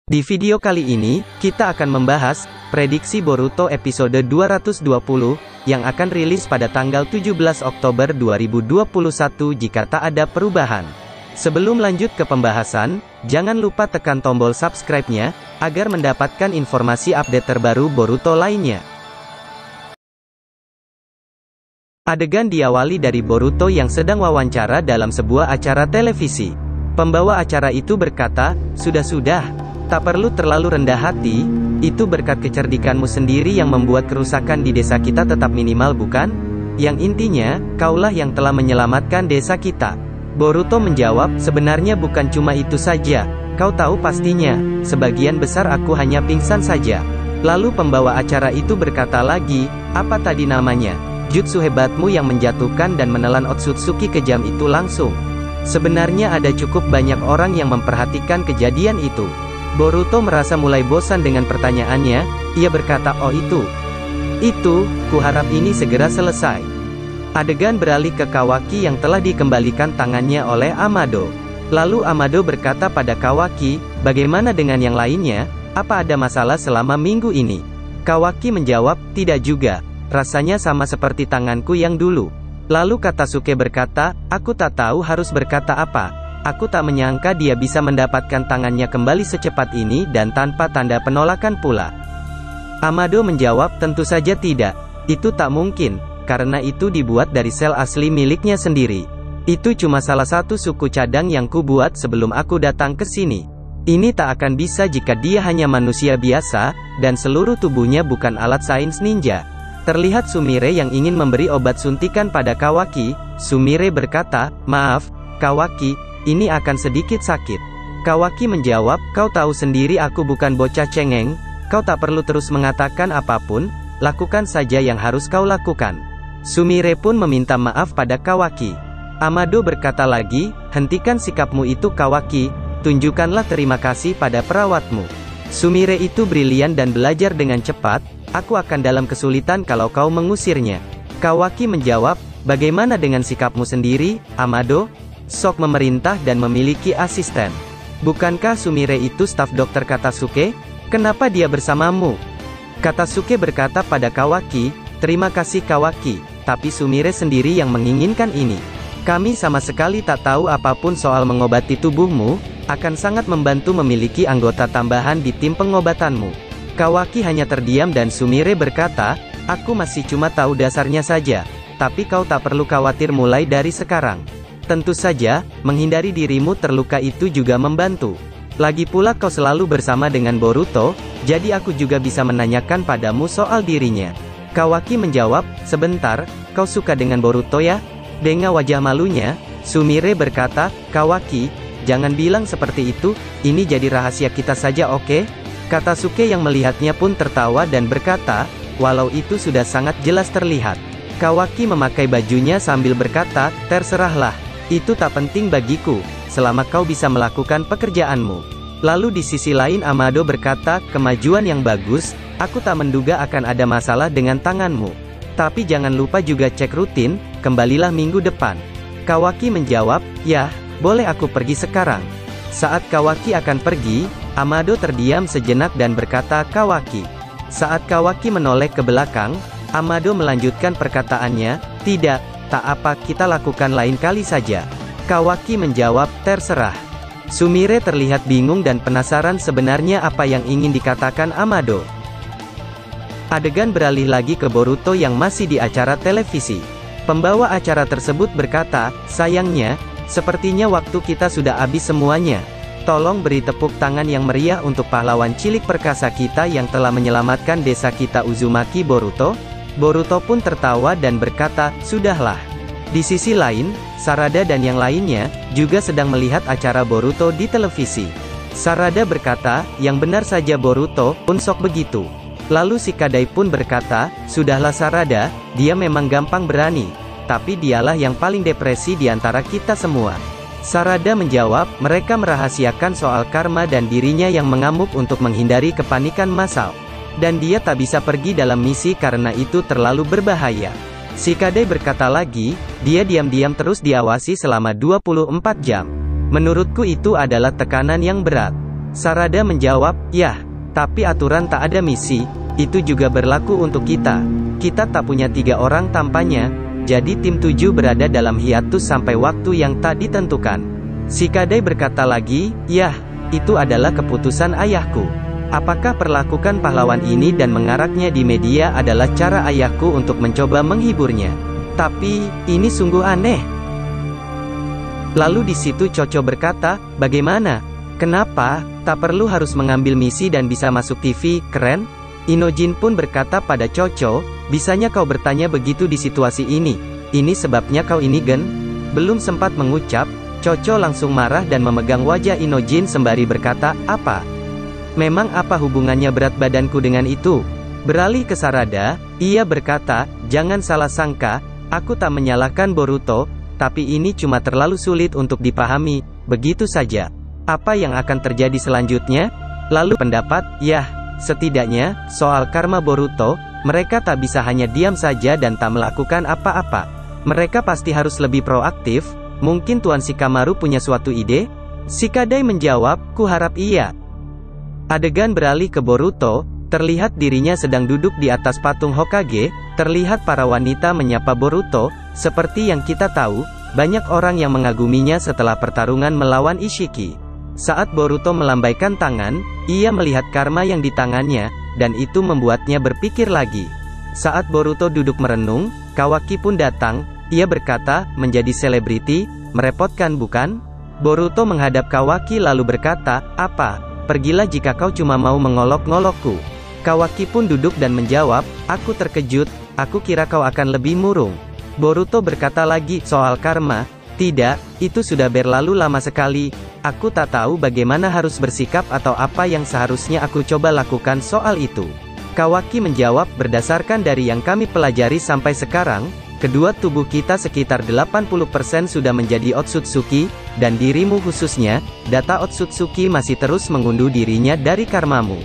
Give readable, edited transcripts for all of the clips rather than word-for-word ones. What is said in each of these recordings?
Di video kali ini, kita akan membahas prediksi Boruto episode 220 yang akan rilis pada tanggal 17 Oktober 2021 jika tak ada perubahan. Sebelum lanjut ke pembahasan, jangan lupa tekan tombol subscribe-nya agar mendapatkan informasi update terbaru Boruto lainnya. Adegan diawali dari Boruto yang sedang wawancara dalam sebuah acara televisi. Pembawa acara itu berkata, "Sudah-sudah. Tak perlu terlalu rendah hati, itu berkat kecerdikanmu sendiri yang membuat kerusakan di desa kita tetap minimal bukan? Yang intinya, kaulah yang telah menyelamatkan desa kita." Boruto menjawab, "Sebenarnya bukan cuma itu saja, kau tahu pastinya, sebagian besar aku hanya pingsan saja." Lalu pembawa acara itu berkata lagi, "Apa tadi namanya? Jutsu hebatmu yang menjatuhkan dan menelan Otsutsuki kejam itu langsung." Sebenarnya ada cukup banyak orang yang memperhatikan kejadian itu. Boruto merasa mulai bosan dengan pertanyaannya. Ia berkata, "Oh itu, kuharap ini segera selesai." Adegan beralih ke Kawaki yang telah dikembalikan tangannya oleh Amado. Lalu Amado berkata pada Kawaki, "Bagaimana dengan yang lainnya? Apa ada masalah selama minggu ini?" Kawaki menjawab, "Tidak juga. Rasanya sama seperti tanganku yang dulu." Lalu Katasuke berkata, "Aku tak tahu harus berkata apa. Aku tak menyangka dia bisa mendapatkan tangannya kembali secepat ini dan tanpa tanda penolakan pula." Amado menjawab, "Tentu saja tidak. Itu tak mungkin, karena itu dibuat dari sel asli miliknya sendiri. Itu cuma salah satu suku cadang yang kubuat sebelum aku datang ke sini. Ini tak akan bisa jika dia hanya manusia biasa, dan seluruh tubuhnya bukan alat sains ninja." Terlihat Sumire yang ingin memberi obat suntikan pada Kawaki. Sumire berkata, "Maaf, Kawaki, ini akan sedikit sakit." Kawaki menjawab, "Kau tahu sendiri aku bukan bocah cengeng, kau tak perlu terus mengatakan apapun, lakukan saja yang harus kau lakukan." Sumire pun meminta maaf pada Kawaki. Amado berkata lagi, "Hentikan sikapmu itu Kawaki, tunjukkanlah terima kasih pada perawatmu. Sumire itu brilian dan belajar dengan cepat, aku akan dalam kesulitan kalau kau mengusirnya." Kawaki menjawab, "Bagaimana dengan sikapmu sendiri, Amado? Sok memerintah dan memiliki asisten. Bukankah Sumire itu staf dokter Katasuke? Kenapa dia bersamamu?" Katasuke berkata pada Kawaki, "Terima kasih Kawaki, tapi Sumire sendiri yang menginginkan ini. Kami sama sekali tak tahu apapun soal mengobati tubuhmu, akan sangat membantu memiliki anggota tambahan di tim pengobatanmu." Kawaki hanya terdiam dan Sumire berkata, "Aku masih cuma tahu dasarnya saja, tapi kau tak perlu khawatir mulai dari sekarang. Tentu saja, menghindari dirimu terluka itu juga membantu. Lagi pula kau selalu bersama dengan Boruto, jadi aku juga bisa menanyakan padamu soal dirinya." Kawaki menjawab, "Sebentar, kau suka dengan Boruto ya?" Dengan wajah malunya, Sumire berkata, "Kawaki, jangan bilang seperti itu, ini jadi rahasia kita saja oke?" Katasuke yang melihatnya pun tertawa dan berkata, "Walau itu sudah sangat jelas terlihat." Kawaki memakai bajunya sambil berkata, "Terserahlah. Itu tak penting bagiku, selama kau bisa melakukan pekerjaanmu." Lalu di sisi lain Amado berkata, "Kemajuan yang bagus, aku tak menduga akan ada masalah dengan tanganmu. Tapi jangan lupa juga cek rutin, kembalilah minggu depan." Kawaki menjawab, "Yah, boleh aku pergi sekarang?" Saat Kawaki akan pergi, Amado terdiam sejenak dan berkata, "Kawaki." Saat Kawaki menoleh ke belakang, Amado melanjutkan perkataannya, "Tidak, tak apa, kita lakukan lain kali saja." Kawaki menjawab, "Terserah." Sumire terlihat bingung dan penasaran sebenarnya apa yang ingin dikatakan Amado. Adegan beralih lagi ke Boruto yang masih di acara televisi. Pembawa acara tersebut berkata, "Sayangnya, sepertinya waktu kita sudah habis semuanya. Tolong beri tepuk tangan yang meriah untuk pahlawan cilik perkasa kita yang telah menyelamatkan desa kita Uzumaki Boruto." Boruto pun tertawa dan berkata, "Sudahlah." Di sisi lain, Sarada dan yang lainnya juga sedang melihat acara Boruto di televisi. Sarada berkata, "Yang benar saja Boruto, pun sok begitu." Lalu si Kadai pun berkata, "Sudahlah Sarada, dia memang gampang berani, tapi dialah yang paling depresi di antara kita semua." Sarada menjawab, "Mereka merahasiakan soal karma dan dirinya yang mengamuk untuk menghindari kepanikan massal. Dan dia tak bisa pergi dalam misi karena itu terlalu berbahaya." Si Kadai berkata lagi, "Dia diam-diam terus diawasi selama 24 jam. Menurutku itu adalah tekanan yang berat." Sarada menjawab, "Yah, tapi aturan tak ada misi, itu juga berlaku untuk kita. Kita tak punya 3 orang tampaknya, jadi tim 7 berada dalam hiatus sampai waktu yang tak ditentukan." Shikadai berkata lagi, "Yah, itu adalah keputusan ayahku. Apakah perlakukan pahlawan ini dan mengaraknya di media adalah cara ayahku untuk mencoba menghiburnya? Tapi, ini sungguh aneh." Lalu di situ Chocho berkata, "Bagaimana? Kenapa? Tak perlu harus mengambil misi dan bisa masuk TV, keren?" Inojin pun berkata pada Chocho, "Bisanya kau bertanya begitu di situasi ini? Ini sebabnya kau ini gen?" Belum sempat mengucap, Chocho langsung marah dan memegang wajah Inojin sembari berkata, "Apa? Memang apa hubungannya berat badanku dengan itu?" Beralih ke Sarada, ia berkata, "Jangan salah sangka, aku tak menyalahkan Boruto, tapi ini cuma terlalu sulit untuk dipahami, begitu saja. Apa yang akan terjadi selanjutnya?" Lalu pendapat, "Yah, setidaknya, soal karma Boruto, mereka tak bisa hanya diam saja dan tak melakukan apa-apa. Mereka pasti harus lebih proaktif. Mungkin Tuan Shikamaru punya suatu ide?" Shikadai menjawab, "Ku harap iya." Adegan beralih ke Boruto, terlihat dirinya sedang duduk di atas patung Hokage, terlihat para wanita menyapa Boruto, seperti yang kita tahu, banyak orang yang mengaguminya setelah pertarungan melawan Ishiki. Saat Boruto melambaikan tangan, ia melihat karma yang di tangannya, dan itu membuatnya berpikir lagi. Saat Boruto duduk merenung, Kawaki pun datang, ia berkata, "Menjadi selebriti, merepotkan bukan?" Boruto menghadap Kawaki lalu berkata, "Apa? Pergilah jika kau cuma mau mengolok-ngolokku." Kawaki pun duduk dan menjawab, "Aku terkejut, aku kira kau akan lebih murung." Boruto berkata lagi, "Soal karma? Tidak, itu sudah berlalu lama sekali. Aku tak tahu bagaimana harus bersikap atau apa yang seharusnya aku coba lakukan soal itu." Kawaki menjawab, "Berdasarkan dari yang kami pelajari sampai sekarang, kedua tubuh kita sekitar 80% sudah menjadi Otsutsuki, dan dirimu khususnya, data Otsutsuki masih terus mengunduh dirinya dari karmamu.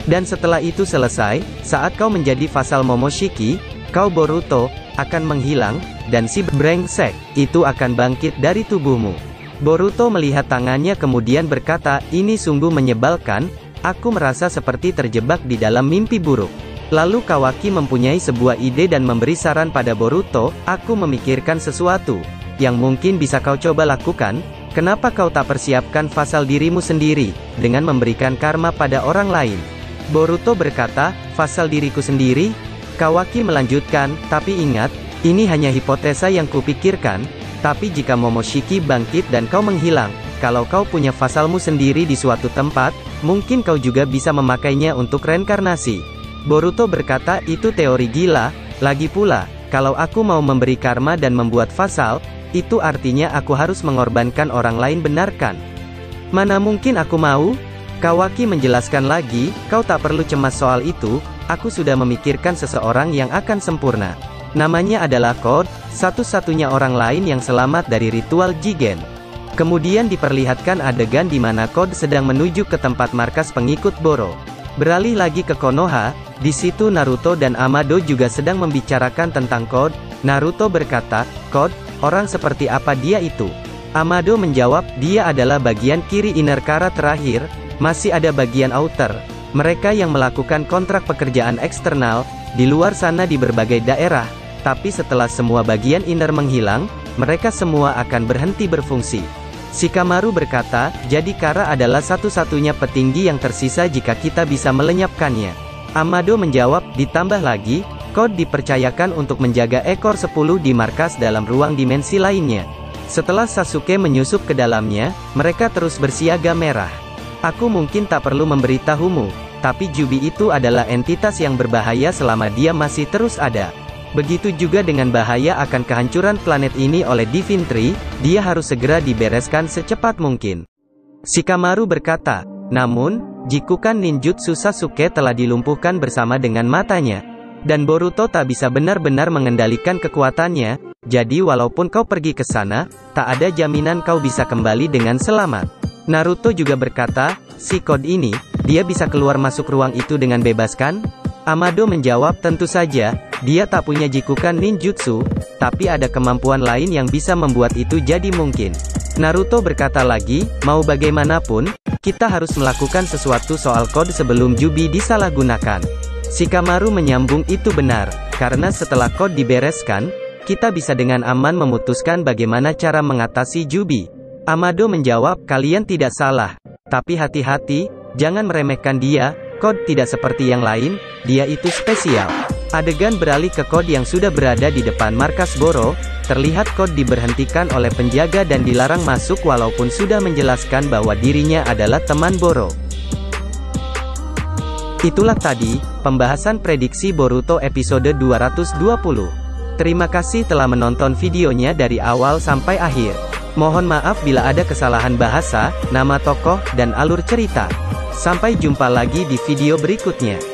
Dan setelah itu selesai, saat kau menjadi Vassal Momoshiki, kau Boruto, akan menghilang, dan si brengsek itu akan bangkit dari tubuhmu." Boruto melihat tangannya kemudian berkata, "Ini sungguh menyebalkan, aku merasa seperti terjebak di dalam mimpi buruk." Lalu Kawaki mempunyai sebuah ide dan memberi saran pada Boruto, "Aku memikirkan sesuatu, yang mungkin bisa kau coba lakukan. Kenapa kau tak persiapkan Vassal dirimu sendiri, dengan memberikan karma pada orang lain?" Boruto berkata, "Vassal diriku sendiri?" Kawaki melanjutkan, "Tapi ingat, ini hanya hipotesa yang kupikirkan, tapi jika Momoshiki bangkit dan kau menghilang, kalau kau punya vasalmu sendiri di suatu tempat, mungkin kau juga bisa memakainya untuk reinkarnasi." Boruto berkata, "Itu teori gila, lagi pula, kalau aku mau memberi karma dan membuat vasal, itu artinya aku harus mengorbankan orang lain, benarkan? Mana mungkin aku mau?" Kawaki menjelaskan lagi, "Kau tak perlu cemas soal itu, aku sudah memikirkan seseorang yang akan sempurna. Namanya adalah Code, satu-satunya orang lain yang selamat dari ritual Jigen." Kemudian diperlihatkan adegan di mana Code sedang menuju ke tempat markas pengikut Boro. Beralih lagi ke Konoha, di situ Naruto dan Amado juga sedang membicarakan tentang Code. Naruto berkata, "Code, orang seperti apa dia itu?" Amado menjawab, "Dia adalah bagian kiri inner Kara terakhir, masih ada bagian outer. Mereka yang melakukan kontrak pekerjaan eksternal, di luar sana di berbagai daerah, tapi setelah semua bagian inner menghilang, mereka semua akan berhenti berfungsi." Shikamaru berkata, "Jadi Kara adalah satu-satunya petinggi yang tersisa jika kita bisa melenyapkannya." Amado menjawab, "Ditambah lagi, Code dipercayakan untuk menjaga ekor 10 di markas dalam ruang dimensi lainnya. Setelah Sasuke menyusup ke dalamnya, mereka terus bersiaga merah. Aku mungkin tak perlu memberitahumu, tapi Jubi itu adalah entitas yang berbahaya selama dia masih terus ada. Begitu juga dengan bahaya akan kehancuran planet ini oleh Divine Tree, dia harus segera dibereskan secepat mungkin." Shikamaru berkata, "Namun, jikukan ninjutsu Sasuke telah dilumpuhkan bersama dengan matanya. Dan Boruto tak bisa benar-benar mengendalikan kekuatannya, jadi walaupun kau pergi ke sana, tak ada jaminan kau bisa kembali dengan selamat." Naruto juga berkata, "Si Code ini, dia bisa keluar masuk ruang itu dengan bebas kan?" Amado menjawab, "Tentu saja, dia tak punya jikukan ninjutsu, tapi ada kemampuan lain yang bisa membuat itu jadi mungkin." Naruto berkata lagi, "Mau bagaimanapun, Kita harus melakukan sesuatu soal kode sebelum Jubi disalahgunakan. Shikamaru menyambung itu benar, karena setelah kode dibereskan, kita bisa dengan aman memutuskan bagaimana cara mengatasi Jubi. Amado menjawab, kalian tidak salah. Tapi hati-hati, jangan meremehkan dia, kode tidak seperti yang lain, dia itu spesial. Adegan beralih ke kode yang sudah berada di depan markas Boro, terlihat kode diberhentikan oleh penjaga dan dilarang masuk walaupun sudah menjelaskan bahwa dirinya adalah teman Boro. Itulah tadi, pembahasan prediksi Boruto episode 220. Terima kasih telah menonton videonya dari awal sampai akhir. Mohon maaf bila ada kesalahan bahasa, nama tokoh, dan alur cerita. Sampai jumpa lagi di video berikutnya.